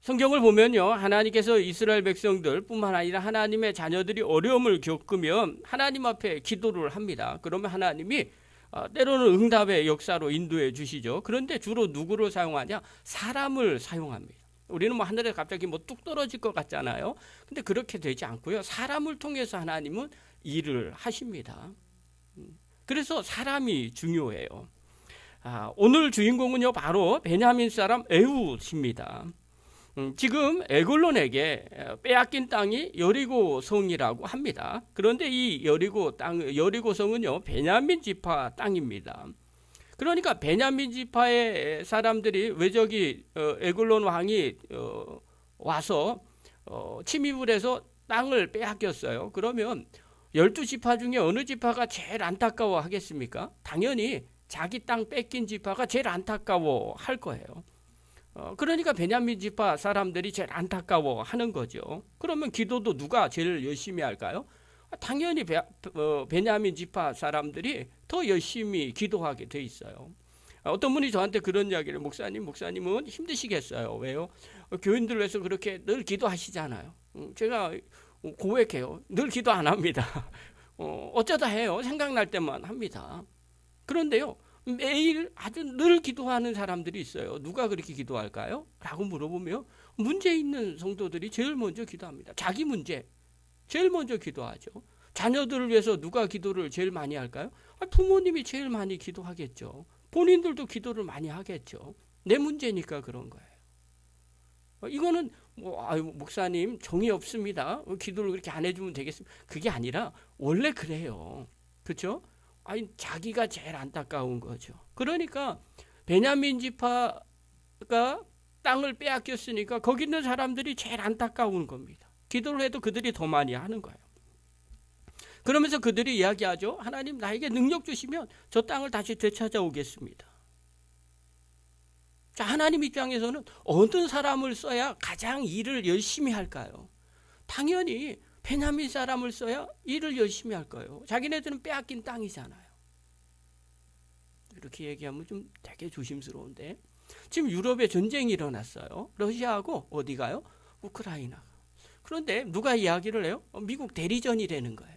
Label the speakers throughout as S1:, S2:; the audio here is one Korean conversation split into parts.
S1: 성경을 보면요, 하나님께서 이스라엘 백성들 뿐만 아니라 하나님의 자녀들이 어려움을 겪으면 하나님 앞에 기도를 합니다. 그러면 하나님이 때로는 응답의 역사로 인도해 주시죠. 그런데 주로 누구를 사용하냐? 사람을 사용합니다. 우리는 뭐 하늘에 갑자기 뭐 뚝 떨어질 것 같잖아요. 근데 그렇게 되지 않고요, 사람을 통해서 하나님은 일을 하십니다. 그래서 사람이 중요해요. 오늘 주인공은요, 바로 베냐민 사람 에훗입니다. 지금 에글론에게 빼앗긴 땅이 여리고 성이라고 합니다. 그런데 이 여리고 성은요, 베냐민 지파 땅입니다. 그러니까 베냐민 지파의 사람들이 왜 저기 에글론 왕이 와서 침입을 해서 땅을 빼앗겼어요. 그러면 12지파 중에 어느 지파가 제일 안타까워 하겠습니까? 당연히 자기 땅 뺏긴 지파가 제일 안타까워 할 거예요. 그러니까 베냐민 지파 사람들이 제일 안타까워 하는 거죠. 그러면 기도도 누가 제일 열심히 할까요? 당연히 베냐민 지파 사람들이 더 열심히 기도하게 돼 있어요. 어떤 분이 저한테 그런 이야기를, 목사님은 힘드시겠어요. 왜요? 교인들 위해서 그렇게 늘 기도하시잖아요. 제가 고백해요. 늘 기도 안 합니다. 어쩌다 해요. 생각날 때만 합니다. 그런데요, 매일 아주 늘 기도하는 사람들이 있어요. 누가 그렇게 기도할까요? 라고 물어보면 문제 있는 성도들이 제일 먼저 기도합니다. 자기 문제 제일 먼저 기도하죠. 자녀들을 위해서 누가 기도를 제일 많이 할까요? 부모님이 제일 많이 기도하겠죠. 본인들도 기도를 많이 하겠죠. 내 문제니까 그런 거예요. 이거는 목사님 정이 없습니다. 기도를 그렇게 안 해주면 되겠습니다. 그게 아니라 원래 그래요. 그렇죠? 자기가 제일 안타까운 거죠. 그러니까 베냐민 지파가 땅을 빼앗겼으니까 거기 있는 사람들이 제일 안타까운 겁니다. 기도를 해도 그들이 더 많이 하는 거예요. 그러면서 그들이 이야기하죠. 하나님, 나에게 능력 주시면 저 땅을 다시 되찾아오겠습니다. 자, 하나님 입장에서는 어떤 사람을 써야 가장 일을 열심히 할까요? 당연히 베냐민 사람을 써야 일을 열심히 할 거예요. 자기네들은 빼앗긴 땅이잖아요. 이렇게 얘기하면 좀 되게 조심스러운데, 지금 유럽에 전쟁이 일어났어요. 러시아하고 어디 가요? 우크라이나. 그런데 누가 이야기를 해요? 미국 대리전이라는 거예요.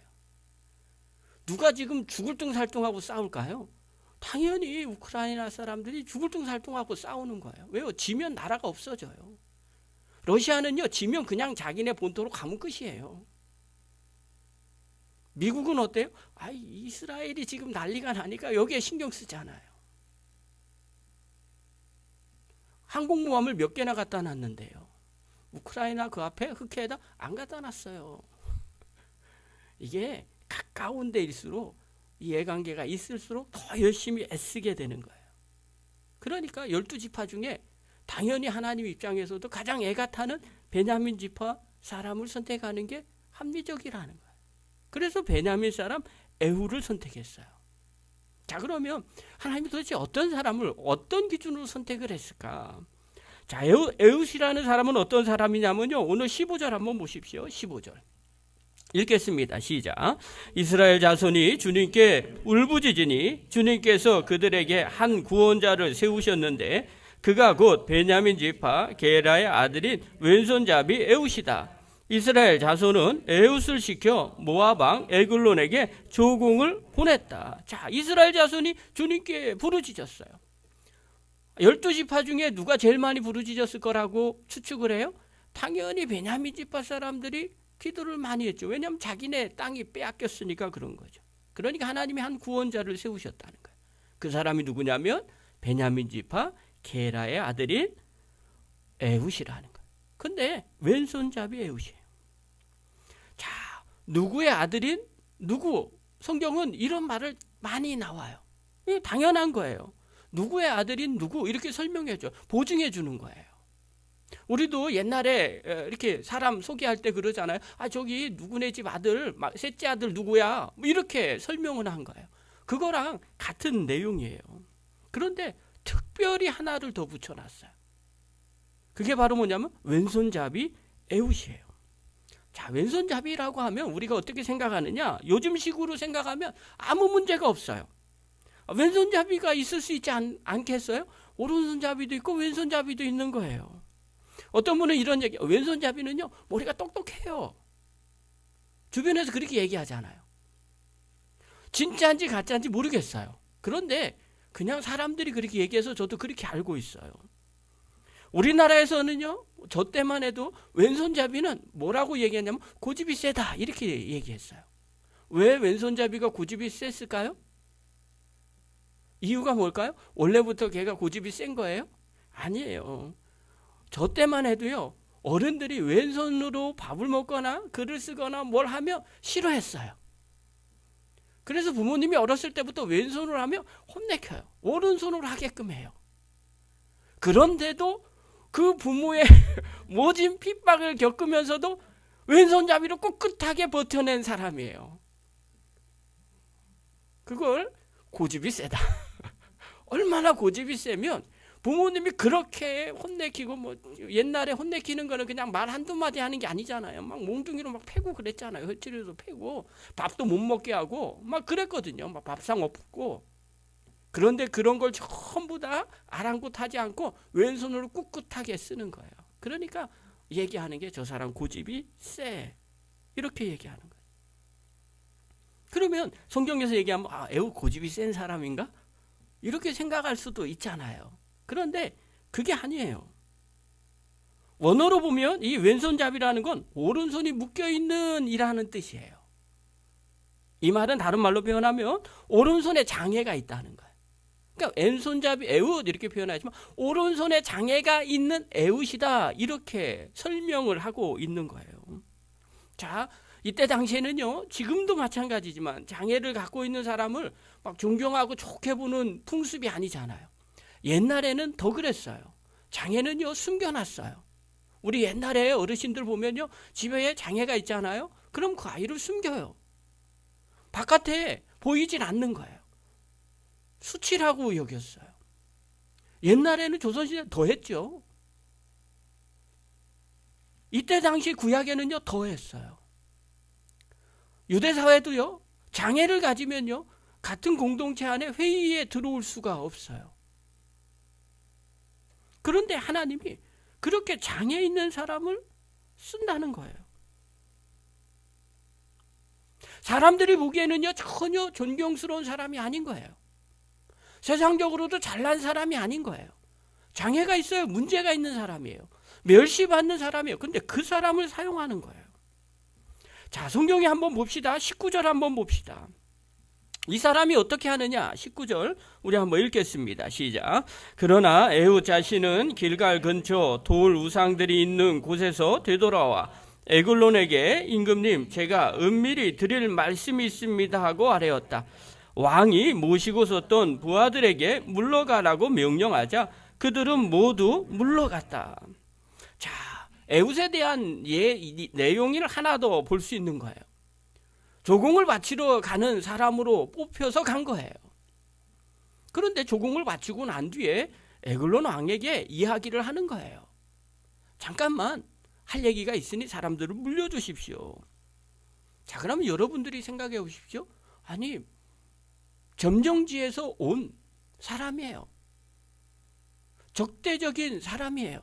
S1: 누가 지금 죽을 둥살둥하고 싸울까요? 당연히 우크라이나 사람들이 죽을 둥살둥하고 싸우는 거예요. 왜요? 지면 나라가 없어져요. 러시아는요, 지면 그냥 자기네 본토로 가면 끝이에요. 미국은 어때요? 이스라엘이 지금 난리가 나니까 여기에 신경 쓰잖아요. 항공모함을 몇 개나 갖다 놨는데요. 우크라이나 그 앞에 흑해에다 안 갖다 놨어요. 이게 가까운 데일수록, 이해관계가 있을수록 더 열심히 애쓰게 되는 거예요. 그러니까 12지파 중에 당연히 하나님 입장에서도 가장 애가 타는 베냐민 지파 사람을 선택하는 게 합리적이라는 거예요. 그래서 베냐민 사람 에훗을 선택했어요. 자, 그러면 하나님이 도대체 어떤 사람을 어떤 기준으로 선택을 했을까? 자, 에훗이라는 사람은 어떤 사람이냐면요, 오늘 15절 한번 보십시오. 15절 읽겠습니다. 시작. 이스라엘 자손이 주님께 울부짖으니 주님께서 그들에게 한 구원자를 세우셨는데 그가 곧 베냐민 지파 게라의 아들인 왼손잡이 에훗이다. 이스라엘 자손은 에훗을 시켜 모압 왕 에글론에게 조공을 보냈다. 자, 이스라엘 자손이 주님께 부르짖었어요. 12지파 중에 누가 제일 많이 부르짖었을 거라고 추측을 해요? 당연히 베냐민 지파 사람들이 기도를 많이 했죠. 왜냐하면 자기네 땅이 빼앗겼으니까 그런 거죠. 그러니까 하나님이 한 구원자를 세우셨다는 거예요. 그 사람이 누구냐면 베냐민 지파 게라의 아들인 에훗이라는 거예요. 근데 왼손잡이 에훗이에요. 자, 누구의 아들인 누구? 성경은 이런 말을 많이 나와요. 이게 당연한 거예요. 누구의 아들인 누구 이렇게 설명해줘, 보증해 주는 거예요. 우리도 옛날에 이렇게 사람 소개할 때 그러잖아요. 저기 누구네 집 아들, 셋째 아들 누구야? 뭐 이렇게 설명을 한 거예요. 그거랑 같은 내용이에요. 그런데 특별히 하나를 더 붙여놨어요. 그게 바로 뭐냐면 왼손잡이 에훗이에요. 자, 왼손잡이라고 하면 우리가 어떻게 생각하느냐? 요즘식으로 생각하면 아무 문제가 없어요. 왼손잡이가 있을 수 있지 않겠어요? 오른손잡이도 있고 왼손잡이도 있는 거예요. 어떤 분은 이런 얘기, 왼손잡이는요 머리가 똑똑해요. 주변에서 그렇게 얘기하잖아요. 진짜인지 가짜인지 모르겠어요. 그런데 그냥 사람들이 그렇게 얘기해서 저도 그렇게 알고 있어요. 우리나라에서는요, 저 때만 해도 왼손잡이는 뭐라고 얘기했냐면 고집이 세다 이렇게 얘기했어요. 왜 왼손잡이가 고집이 셌을까요? 이유가 뭘까요? 원래부터 걔가 고집이 센 거예요? 아니에요. 저 때만 해도요, 어른들이 왼손으로 밥을 먹거나 글을 쓰거나 뭘 하면 싫어했어요. 그래서 부모님이 어렸을 때부터 왼손으로 하면 혼내켜요. 오른손으로 하게끔 해요. 그런데도 그 부모의 모진 핍박을 겪으면서도 왼손잡이로 꿋꿋하게 버텨낸 사람이에요. 그걸 고집이 세다. 얼마나 고집이 세면 부모님이 그렇게 혼내키고, 뭐 옛날에 혼내키는 거는 그냥 말 한두 마디 하는 게 아니잖아요. 막 몽둥이로 막 패고 그랬잖아요. 헛지리도 패고 밥도 못 먹게 하고 막 그랬거든요. 막 밥상 없고. 그런데 그런 걸 전부 다 아랑곳하지 않고 왼손으로 꿋꿋하게 쓰는 거예요. 그러니까 얘기하는 게 저 사람 고집이 세, 이렇게 얘기하는 거예요. 그러면 성경에서 얘기하면 에우 고집이 센 사람인가? 이렇게 생각할 수도 있잖아요. 그런데 그게 아니에요. 원어로 보면 이 왼손잡이라는 건 오른손이 묶여있는 이라는 뜻이에요. 이 말은 다른 말로 표현하면 오른손에 장애가 있다는 거예요. 그러니까 왼손잡이 에웃 이렇게 표현하지만 오른손에 장애가 있는 에웃이다 이렇게 설명을 하고 있는 거예요. 자, 이때 당시에는요, 지금도 마찬가지지만 장애를 갖고 있는 사람을 막 존경하고 좋게 보는 풍습이 아니잖아요. 옛날에는 더 그랬어요. 장애는요 숨겨놨어요. 우리 옛날에 어르신들 보면요, 집에 장애가 있잖아요. 그럼 그 아이를 숨겨요. 바깥에 보이진 않는 거예요. 수치라고 여겼어요. 옛날에는 조선시대 더 했죠. 이때 당시 구약에는요 더 했어요. 유대사회도요, 장애를 가지면요 같은 공동체 안에 회의에 들어올 수가 없어요. 그런데 하나님이 그렇게 장애 있는 사람을 쓴다는 거예요. 사람들이 보기에는요 전혀 존경스러운 사람이 아닌 거예요. 세상적으로도 잘난 사람이 아닌 거예요. 장애가 있어요. 문제가 있는 사람이에요. 멸시받는 사람이에요. 근데 그 사람을 사용하는 거예요. 자, 성경에 한번 봅시다. 19절 한번 봅시다. 이 사람이 어떻게 하느냐? 19절 우리 한번 읽겠습니다. 시작. 그러나 에웃 자신은 길갈 근처 돌 우상들이 있는 곳에서 되돌아와 에글론에게 임금님 제가 은밀히 드릴 말씀이 있습니다 하고 아뢰었다. 왕이 모시고 섰던 부하들에게 물러가라고 명령하자 그들은 모두 물러갔다. 자, 에웃에 대한 내용을 하나 더 볼 수 있는 거예요. 조공을 바치러 가는 사람으로 뽑혀서 간 거예요. 그런데 조공을 바치고 난 뒤에 에글론 왕에게 이야기를 하는 거예요. 잠깐만 할 얘기가 있으니 사람들을 물려주십시오. 자, 그러면 여러분들이 생각해 보십시오. 아니, 점령지에서 온 사람이에요. 적대적인 사람이에요.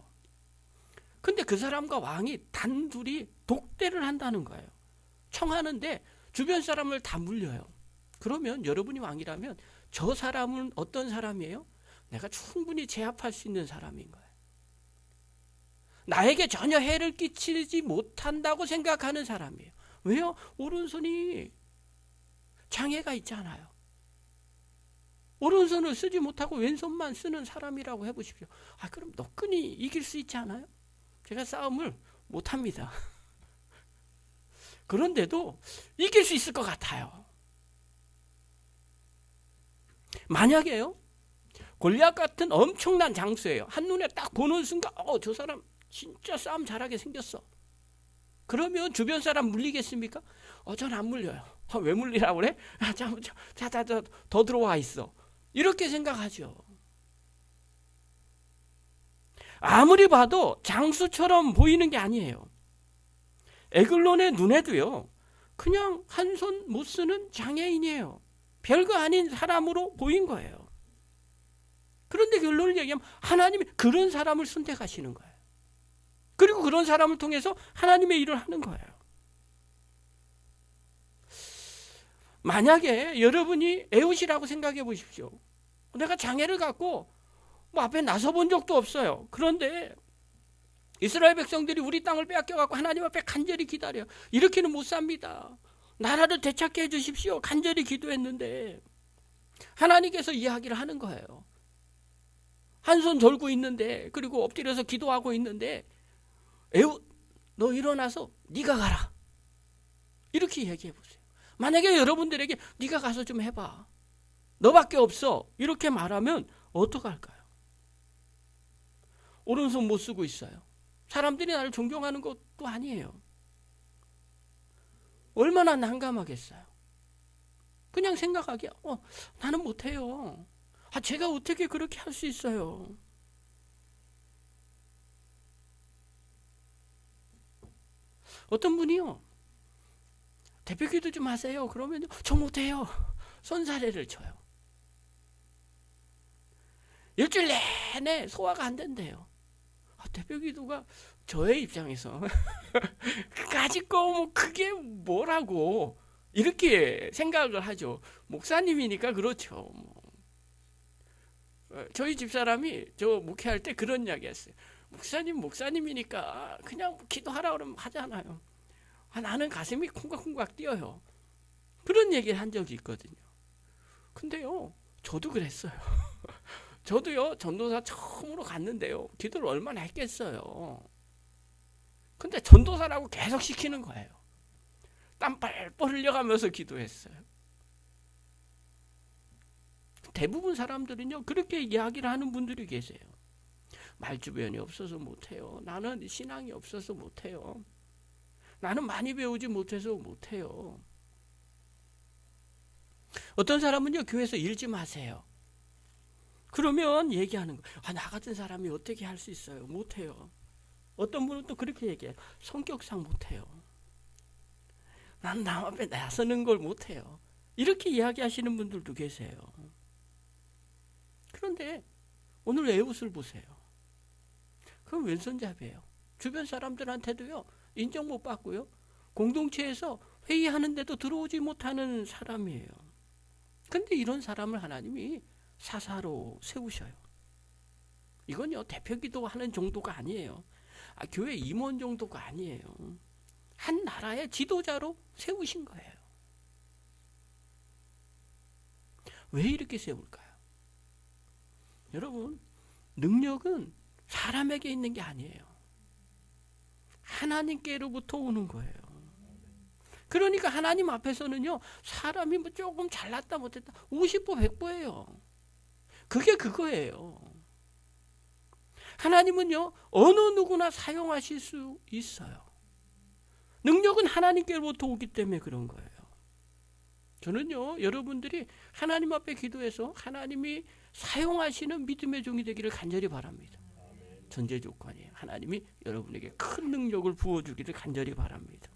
S1: 근데 그 사람과 왕이 단둘이 독대를 한다는 거예요. 청하는데 주변 사람을 다 물려요. 그러면 여러분이 왕이라면 저 사람은 어떤 사람이에요? 내가 충분히 제압할 수 있는 사람인 거예요. 나에게 전혀 해를 끼치지 못한다고 생각하는 사람이에요. 왜요? 오른손이 장애가 있잖아요. 오른손을 쓰지 못하고 왼손만 쓰는 사람이라고 해보십시오. 그럼 너끈히 이길 수 있지 않아요? 제가 싸움을 못합니다. 그런데도 이길 수 있을 것 같아요. 만약에요, 골리앗 같은 엄청난 장수예요. 한눈에 딱 보는 순간 저 사람 진짜 싸움 잘하게 생겼어. 그러면 주변 사람 물리겠습니까? 전 안 물려요. 왜 물리라고 그래? 더 들어와 있어. 이렇게 생각하죠. 아무리 봐도 장수처럼 보이는 게 아니에요. 에글론의 눈에도요, 그냥 한 손 못 쓰는 장애인이에요. 별거 아닌 사람으로 보인 거예요. 그런데 결론을 얘기하면 하나님이 그런 사람을 선택하시는 거예요. 그런 사람을 통해서 하나님의 일을 하는 거예요. 만약에 여러분이 에웃이라고 생각해 보십시오. 내가 장애를 갖고 앞에 나서본 적도 없어요. 그런데 이스라엘 백성들이 우리 땅을 빼앗겨갖고 하나님 앞에 간절히 기다려요. 이렇게는 못 삽니다. 나라를 되찾게 해주십시오. 간절히 기도했는데 하나님께서 이야기를 하는 거예요. 한 손 들고 있는데, 그리고 엎드려서 기도하고 있는데, 에웃, 너 일어나서 네가 가라. 이렇게 얘기해 보세요. 만약에 여러분들에게 네가 가서 좀 해봐, 너밖에 없어, 이렇게 말하면 어떡할까요? 오른손 못 쓰고 있어요. 사람들이 나를 존경하는 것도 아니에요. 얼마나 난감하겠어요. 그냥 생각하기에 나는 못해요. 제가 어떻게 그렇게 할 수 있어요? 어떤 분이요, 대표 기도 좀 하세요. 그러면 저 못해요. 손사래를 쳐요. 일주일 내내 소화가 안 된대요. 대표 기도가 저의 입장에서 까짓 거 그게 뭐라고 이렇게 생각을 하죠. 목사님이니까 그렇죠. 저희 집사람이 저 목회할 때 그런 이야기 했어요. 목사님이니까 그냥 기도하라 그러면 하잖아요. 나는 가슴이 콩각콩각 뛰어요. 그런 얘기를 한 적이 있거든요. 근데요, 저도 그랬어요. 저도요, 전도사 처음으로 갔는데요, 기도를 얼마나 했겠어요. 근데 전도사라고 계속 시키는 거예요. 땀 뻘뻘 흘려가면서 기도했어요. 대부분 사람들은요, 그렇게 이야기를 하는 분들이 계세요. 말주변이 없어서 못해요. 나는 신앙이 없어서 못해요. 나는 많이 배우지 못해서 못해요. 어떤 사람은요, 교회에서 일 좀 하세요. 그러면 얘기하는 거예요. 나 같은 사람이 어떻게 할 수 있어요? 못해요. 어떤 분은 또 그렇게 얘기해요. 성격상 못해요. 난 남 앞에 나서는 걸 못해요. 이렇게 이야기하시는 분들도 계세요. 그런데 오늘 에웃을 보세요. 그건 왼손잡이에요. 주변 사람들한테도요, 인정 못 받고요, 공동체에서 회의하는데도 들어오지 못하는 사람이에요. 근데 이런 사람을 하나님이 사사로 세우셔요. 이건요, 대표 기도하는 정도가 아니에요. 교회 임원 정도가 아니에요. 한 나라의 지도자로 세우신 거예요. 왜 이렇게 세울까요? 여러분, 능력은 사람에게 있는 게 아니에요. 하나님께로부터 오는 거예요. 그러니까 하나님 앞에서는요, 사람이 조금 잘났다 못했다 50보 100보예요. 그게 그거예요. 하나님은요, 어느 누구나 사용하실 수 있어요. 능력은 하나님께로부터 오기 때문에 그런 거예요. 저는요, 여러분들이 하나님 앞에 기도해서 하나님이 사용하시는 믿음의 종이 되기를 간절히 바랍니다. 전제 조건이에요. 하나님이 여러분에게 큰 능력을 부어주기를 간절히 바랍니다.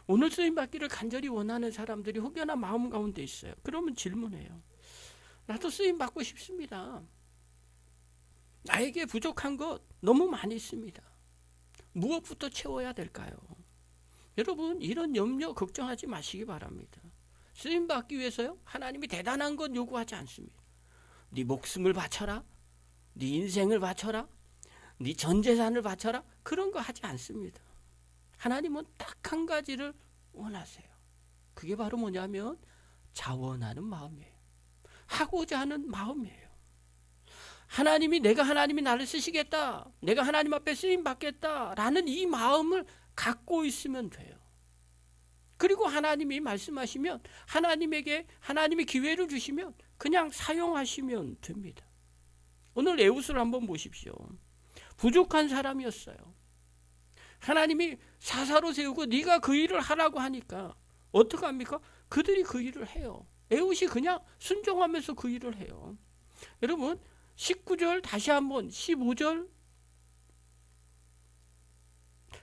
S1: 오늘 쓰임 받기를 간절히 원하는 사람들이 혹여나 마음 가운데 있어요. 그러면 질문해요. 나도 쓰임 받고 싶습니다. 나에게 부족한 것 너무 많이 있습니다. 무엇부터 채워야 될까요? 여러분, 이런 염려 걱정하지 마시기 바랍니다. 쓰임 받기 위해서요, 하나님이 대단한 것 요구하지 않습니다. 네 목숨을 바쳐라, 네 인생을 바쳐라, 네 전 재산을 바쳐라, 그런 거 하지 않습니다. 하나님은 딱 한 가지를 원하세요. 그게 바로 뭐냐면 자원하는 마음이에요. 하고자 하는 마음이에요. 내가 하나님이 나를 쓰시겠다, 내가 하나님 앞에 쓰임 받겠다라는 이 마음을 갖고 있으면 돼요. 그리고 하나님이 말씀하시면, 하나님이 기회를 주시면 그냥 사용하시면 됩니다. 오늘 에웃을 한번 보십시오. 부족한 사람이었어요. 하나님이 사사로 세우고 네가 그 일을 하라고 하니까 어떡합니까? 그들이 그 일을 해요. 에웃이 그냥 순종하면서 그 일을 해요. 여러분, 19절 다시 한번, 15절,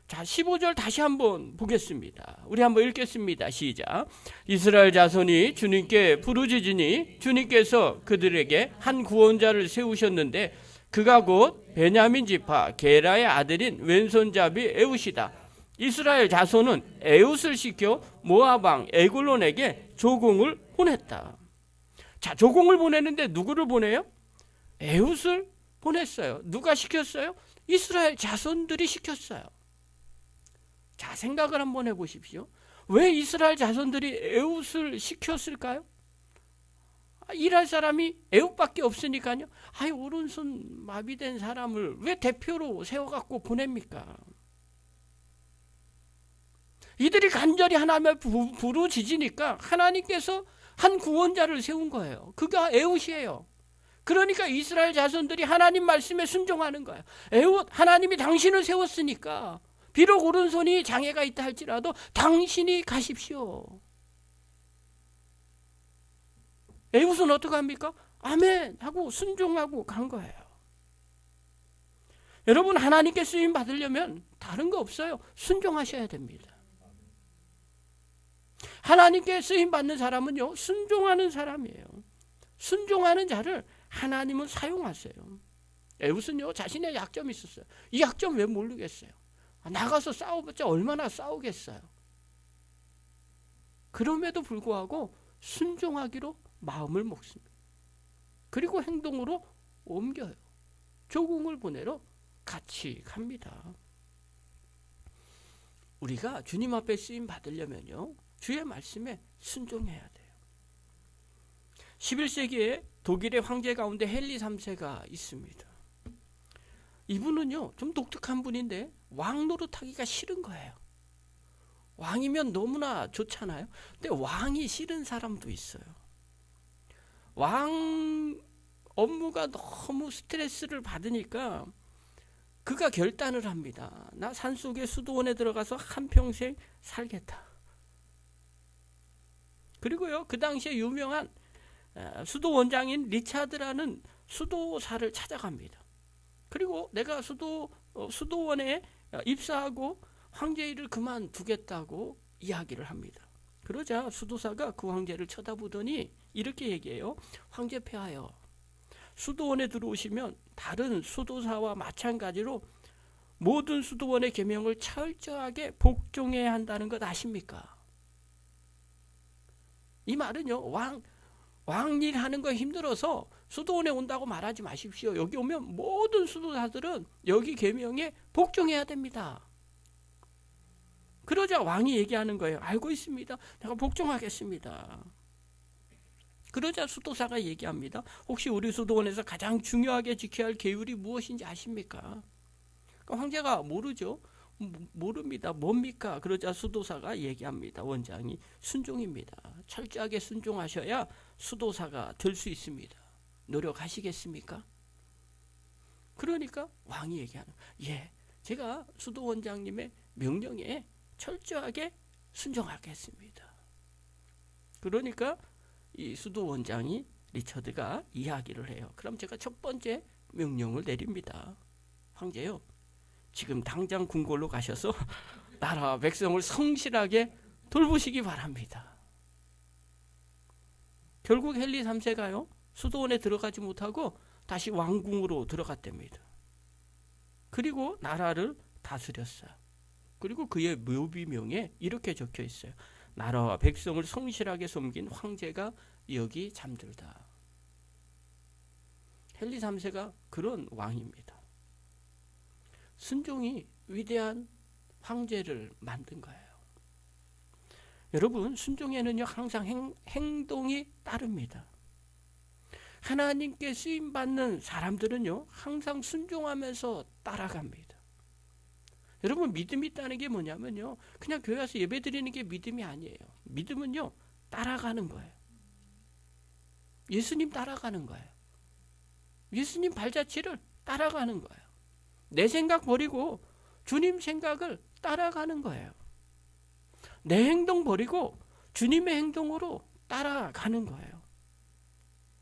S1: 자, 15절 다시 한번 보겠습니다. 우리 한번 읽겠습니다. 시작. 이스라엘 자손이 주님께 부르짖으니 주님께서 그들에게 한 구원자를 세우셨는데 그가 곧 베냐민 지파 게라의 아들인 왼손잡이 에웃이다. 이스라엘 자손은 에웃을 시켜 모압 왕 에글론에게 조공을 보냈다. 자, 조공을 보내는데 누구를 보내요? 에웃을 보냈어요. 누가 시켰어요? 이스라엘 자손들이 시켰어요. 자, 생각을 한번 해보십시오. 왜 이스라엘 자손들이 에웃을 시켰을까요? 일할 사람이 에웃밖에 없으니까요. 아이, 오른손 마비된 사람을 왜 대표로 세워갖고 보냅니까? 이들이 간절히 하나님을 부르짖으니까 하나님께서 한 구원자를 세운 거예요. 그가 에웃이에요. 그러니까 이스라엘 자손들이 하나님 말씀에 순종하는 거예요. 에웃, 하나님이 당신을 세웠으니까 비록 오른손이 장애가 있다 할지라도 당신이 가십시오. 에웃은 어떻게 합니까? 아멘 하고 순종하고 간 거예요. 여러분, 하나님께 쓰임 받으려면 다른 거 없어요. 순종하셔야 됩니다. 하나님께 쓰임 받는 사람은요, 순종하는 사람이에요. 순종하는 자를 하나님은 사용하세요. 에웃은요, 자신의 약점이 있었어요. 이 약점 왜 모르겠어요? 나가서 싸워봤자 얼마나 싸우겠어요. 그럼에도 불구하고 순종하기로 마음을 먹습니다. 그리고 행동으로 옮겨요. 조공을 보내러 같이 갑니다. 우리가 주님 앞에 쓰임 받으려면요, 주의 말씀에 순종해야 돼요. 11세기에 독일의 황제 가운데 헨리 3세가 있습니다. 이분은요, 좀 독특한 분인데 왕 노릇하기가 싫은 거예요. 왕이면 너무나 좋잖아요. 근데 왕이 싫은 사람도 있어요. 왕 업무가 너무 스트레스를 받으니까 그가 결단을 합니다. 나 산속의 수도원에 들어가서 한평생 살겠다. 그리고요, 그 당시에 유명한 수도원장인 리차드라는 수도사를 찾아갑니다. 그리고 내가 수도원에 입사하고 황제 일을 그만두겠다고 이야기를 합니다. 그러자 수도사가 그 황제를 쳐다보더니 이렇게 얘기해요. 황제 폐하여, 수도원에 들어오시면 다른 수도사와 마찬가지로 모든 수도원의 계명을 철저하게 복종해야 한다는 것 아십니까? 이 말은요, 왕일 하는 거 힘들어서 수도원에 온다고 말하지 마십시오. 여기 오면 모든 수도사들은 여기 계명에 복종해야 됩니다. 그러자 왕이 얘기하는 거예요. 알고 있습니다. 내가 복종하겠습니다. 그러자 수도사가 얘기합니다. 혹시 우리 수도원에서 가장 중요하게 지켜야 할 계율이 무엇인지 아십니까? 그러니까 황제가 모르죠. 모릅니다. 뭡니까? 그러자 수도사가 얘기합니다. 원장이 순종입니다. 철저하게 순종하셔야 수도사가 될 수 있습니다. 노력하시겠습니까? 그러니까 왕이 얘기하는, 예, 제가 수도원장님의 명령에 철저하게 순종하겠습니다. 그러니까 이 수도원장이 리처드가 이야기를 해요. 그럼 제가 첫 번째 명령을 내립니다. 황제요, 지금 당장 궁궐로 가셔서 나라 백성을 성실하게 돌보시기 바랍니다. 결국 헨리 3세가요, 수도원에 들어가지 못하고 다시 왕궁으로 들어갔답니다. 그리고 나라를 다스렸어요. 그리고 그의 묘비명에 이렇게 적혀 있어요. 나라와 백성을 성실하게 섬긴 황제가 여기 잠들다. 헨리 3세가 그런 왕입니다. 순종이 위대한 황제를 만든 거예요. 여러분, 순종에는요, 항상 행동이 따릅니다. 하나님께 쓰임받는 사람들은요, 항상 순종하면서 따라갑니다. 여러분, 믿음이 있다는 게 뭐냐면요, 그냥 교회 와서 예배 드리는 게 믿음이 아니에요. 믿음은요, 따라가는 거예요. 예수님 따라가는 거예요. 예수님 발자취를 따라가는 거예요. 내 생각 버리고 주님 생각을 따라가는 거예요. 내 행동 버리고 주님의 행동으로 따라가는 거예요.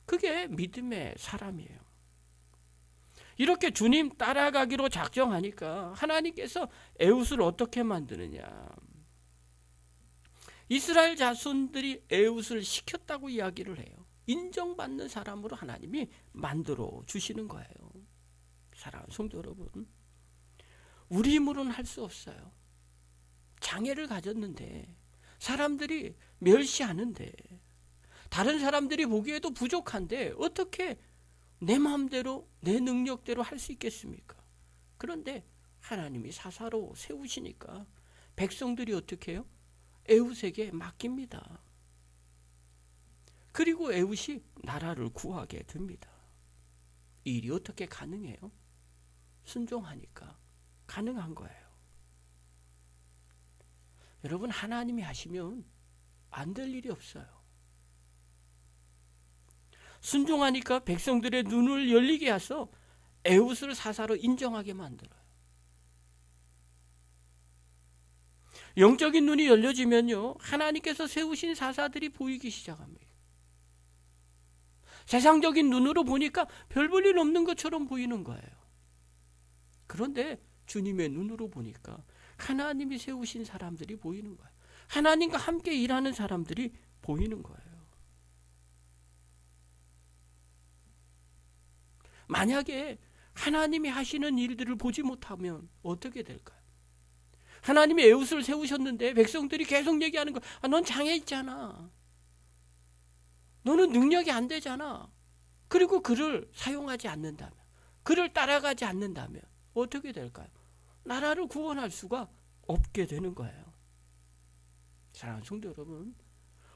S1: 그게 믿음의 사람이에요. 이렇게 주님 따라가기로 작정하니까 하나님께서 에웃을 어떻게 만드느냐. 이스라엘 자손들이 에웃을 시켰다고 이야기를 해요. 인정받는 사람으로 하나님이 만들어 주시는 거예요. 사랑하는 성도 여러분, 우리 힘으로는 할 수 없어요. 장애를 가졌는데, 사람들이 멸시하는데, 다른 사람들이 보기에도 부족한데 어떻게 내 마음대로 내 능력대로 할 수 있겠습니까? 그런데 하나님이 사사로 세우시니까 백성들이 어떻게 해요? 에훗에게 맡깁니다. 그리고 에훗이 나라를 구하게 됩니다. 이 일이 어떻게 가능해요? 순종하니까 가능한 거예요. 여러분, 하나님이 하시면 안 될 일이 없어요. 순종하니까 백성들의 눈을 열리게 해서 에훗을 사사로 인정하게 만들어요. 영적인 눈이 열려지면요, 하나님께서 세우신 사사들이 보이기 시작합니다. 세상적인 눈으로 보니까 별 볼 일 없는 것처럼 보이는 거예요. 그런데 주님의 눈으로 보니까 하나님이 세우신 사람들이 보이는 거예요. 하나님과 함께 일하는 사람들이 보이는 거예요. 만약에 하나님이 하시는 일들을 보지 못하면 어떻게 될까요? 하나님이 에훗을 세우셨는데 백성들이 계속 얘기하는 거, 넌 장애 있잖아. 너는 능력이 안 되잖아. 그리고 그를 사용하지 않는다면, 그를 따라가지 않는다면 어떻게 될까요? 나라를 구원할 수가 없게 되는 거예요. 사랑하는 성도 여러분,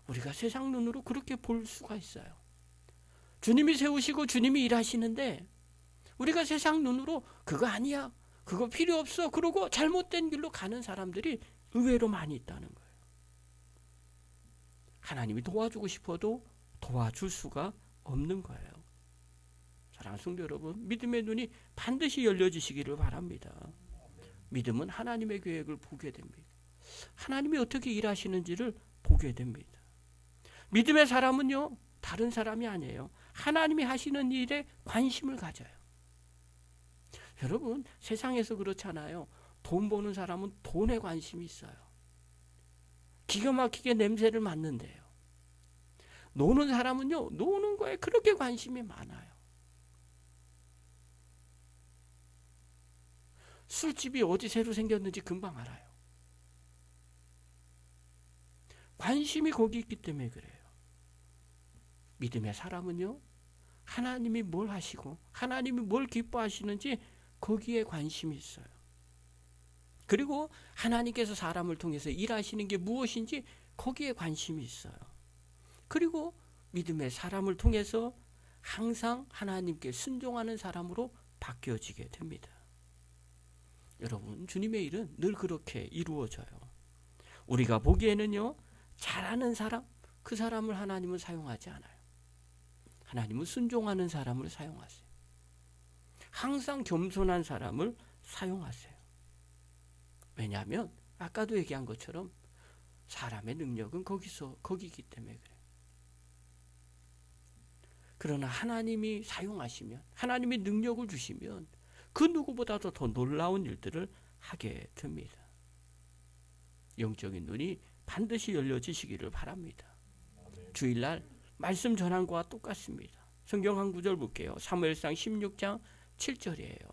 S1: 우리가 세상 눈으로 그렇게 볼 수가 있어요. 주님이 세우시고 주님이 일하시는데 우리가 세상 눈으로 그거 아니야, 그거 필요 없어, 그러고 잘못된 길로 가는 사람들이 의외로 많이 있다는 거예요. 하나님이 도와주고 싶어도 도와줄 수가 없는 거예요. 사랑하는 성도 여러분, 믿음의 눈이 반드시 열려지시기를 바랍니다. 믿음은 하나님의 계획을 보게 됩니다. 하나님이 어떻게 일하시는지를 보게 됩니다. 믿음의 사람은요, 다른 사람이 아니에요. 하나님이 하시는 일에 관심을 가져요. 여러분, 세상에서 그렇잖아요. 돈 버는 사람은 돈에 관심이 있어요. 기가 막히게 냄새를 맡는데요. 노는 사람은요, 노는 거에 그렇게 관심이 많아요. 술집이 어디 새로 생겼는지 금방 알아요. 관심이 거기 있기 때문에 그래요. 믿음의 사람은요, 하나님이 뭘 하시고 하나님이 뭘 기뻐하시는지 거기에 관심이 있어요. 그리고 하나님께서 사람을 통해서 일하시는 게 무엇인지 거기에 관심이 있어요. 그리고 믿음의 사람을 통해서 항상 하나님께 순종하는 사람으로 바뀌어지게 됩니다. 여러분, 주님의 일은 늘 그렇게 이루어져요. 우리가 보기에는요, 잘하는 사람, 그 사람을 하나님은 사용하지 않아요. 하나님은 순종하는 사람을 사용하세요. 항상 겸손한 사람을 사용하세요. 왜냐하면 아까도 얘기한 것처럼 사람의 능력은 거기기 때문에 그래요. 그러나 하나님이 사용하시면, 하나님이 능력을 주시면 그 누구보다도 더 놀라운 일들을 하게 됩니다. 영적인 눈이 반드시 열려지시기를 바랍니다. 주일날 말씀 전환과 똑같습니다. 성경 한 구절 볼게요. 사무엘상 16장 7절이에요.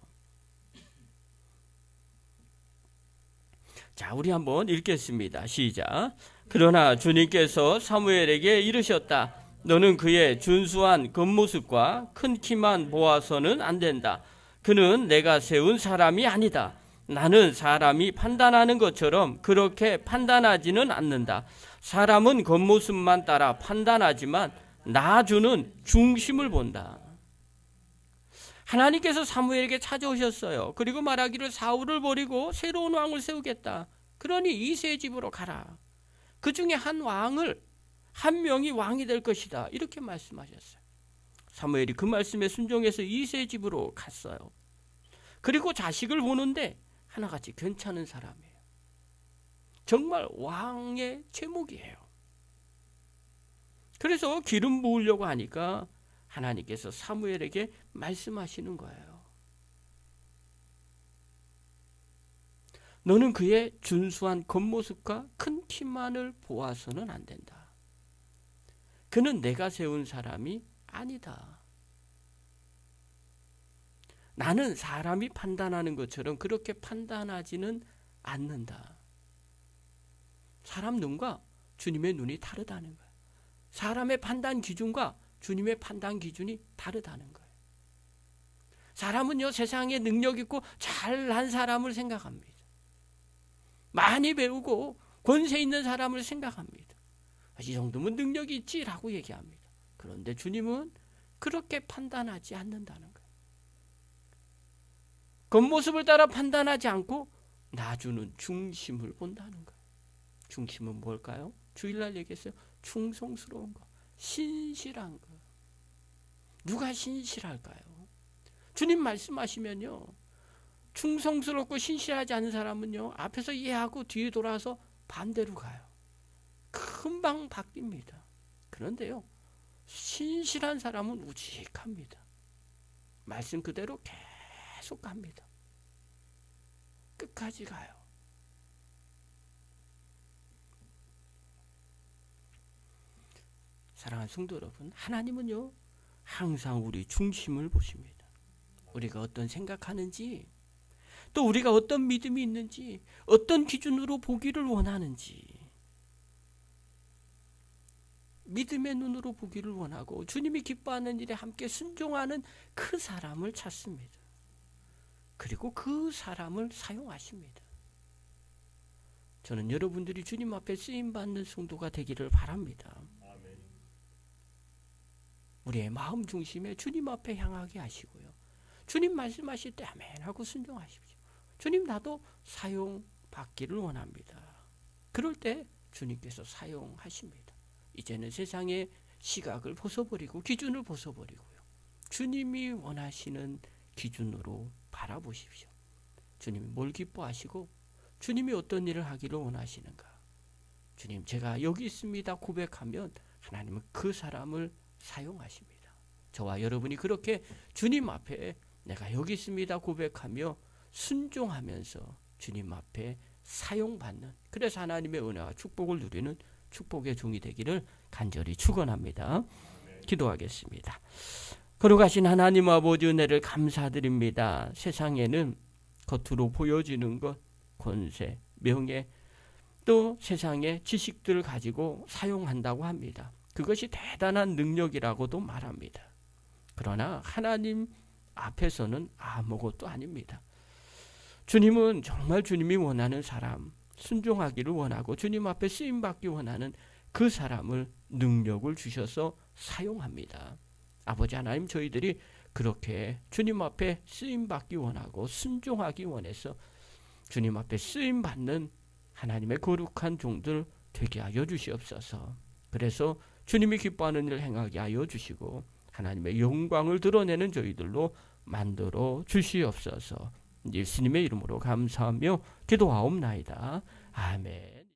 S1: 자, 우리 한번 읽겠습니다. 시작. 그러나 주님께서 사무엘에게 이르셨다. 너는 그의 준수한 겉모습과 큰 키만 보아서는 안 된다. 그는 내가 세운 사람이 아니다. 나는 사람이 판단하는 것처럼 그렇게 판단하지는 않는다. 사람은 겉모습만 따라 판단하지만 나 주는 중심을 본다. 하나님께서 사무엘에게 찾아오셨어요. 그리고 말하기를 사울을 버리고 새로운 왕을 세우겠다. 그러니 이새의 집으로 가라. 그 중에 한 명이 왕이 될 것이다. 이렇게 말씀하셨어요. 사무엘이 그 말씀에 순종해서 이새의 집으로 갔어요. 그리고 자식을 보는데 하나같이 괜찮은 사람이에요. 정말 왕의 제목이에요. 그래서 기름 부으려고 하니까 하나님께서 사무엘에게 말씀하시는 거예요. 너는 그의 준수한 겉모습과 큰 키만을 보아서는 안 된다. 그는 내가 세운 사람이 아니다. 나는 사람이 판단하는 것처럼 그렇게 판단하지는 않는다. 사람 눈과 주님의 눈이 다르다는 거예요. 사람의 판단 기준과 주님의 판단 기준이 다르다는 거예요. 사람은요, 세상에 능력 있고 잘난 사람을 생각합니다. 많이 배우고 권세 있는 사람을 생각합니다. 이 정도면 능력이 있지라고 얘기합니다. 그런데 주님은 그렇게 판단하지 않는다는 거예요. 겉모습을 따라 판단하지 않고 나주는 중심을 본다는 거예요. 중심은 뭘까요? 주일날 얘기했어요. 충성스러운 거, 신실한 거. 누가 신실할까요? 주님 말씀하시면요, 충성스럽고 신실하지 않은 사람은요, 앞에서 이해하고 뒤에 돌아서 반대로 가요. 금방 바뀝니다. 그런데요, 신실한 사람은 우직합니다. 말씀 그대로 계속 갑니다. 끝까지 가요. 사랑하는 성도 여러분, 하나님은요, 항상 우리 중심을 보십니다. 우리가 어떤 생각하는지, 또 우리가 어떤 믿음이 있는지, 어떤 기준으로 보기를 원하는지, 믿음의 눈으로 보기를 원하고 주님이 기뻐하는 일에 함께 순종하는 그 사람을 찾습니다. 그리고 그 사람을 사용하십니다. 저는 여러분들이 주님 앞에 쓰임받는 성도가 되기를 바랍니다. 우리의 마음 중심에 주님 앞에 향하게 하시고요. 주님 말씀하실 때 아멘 하고 순종하십시오. 주님, 나도 사용받기를 원합니다. 그럴 때 주님께서 사용하십니다. 이제는 세상의 시각을 벗어버리고 기준을 벗어버리고요. 주님이 원하시는 기준으로 바라보십시오. 주님이 뭘 기뻐하시고 주님이 어떤 일을 하기를 원하시는가. 주님, 제가 여기 있습니다 고백하면 하나님은 그 사람을 사용하십니다. 저와 여러분이 그렇게 주님 앞에 내가 여기 있습니다 고백하며 순종하면서 주님 앞에 사용받는, 그래서 하나님의 은혜와 축복을 누리는 축복의 종이 되기를 간절히 축원합니다. 기도하겠습니다. 거룩하신 하나님 아버지, 은혜를 감사드립니다. 세상에는 겉으로 보여지는 것, 권세, 명예, 또 세상의 지식들을 가지고 사용한다고 합니다. 그것이 대단한 능력이라고도 말합니다. 그러나 하나님 앞에서는 아무것도 아닙니다. 주님은 정말 주님이 원하는 사람, 순종하기를 원하고 주님 앞에 쓰임받기 원하는 그 사람을 능력을 주셔서 사용합니다. 아버지 하나님, 저희들이 그렇게 주님 앞에 쓰임받기 원하고 순종하기 원해서 주님 앞에 쓰임받는 하나님의 거룩한 종들 되게 하여 주시옵소서. 그래서 주님이 기뻐하는 일을 행하게 하여 주시고 하나님의 영광을 드러내는 저희들로 만들어 주시옵소서. 예수님의 이름으로 감사하며 기도하옵나이다. 아멘.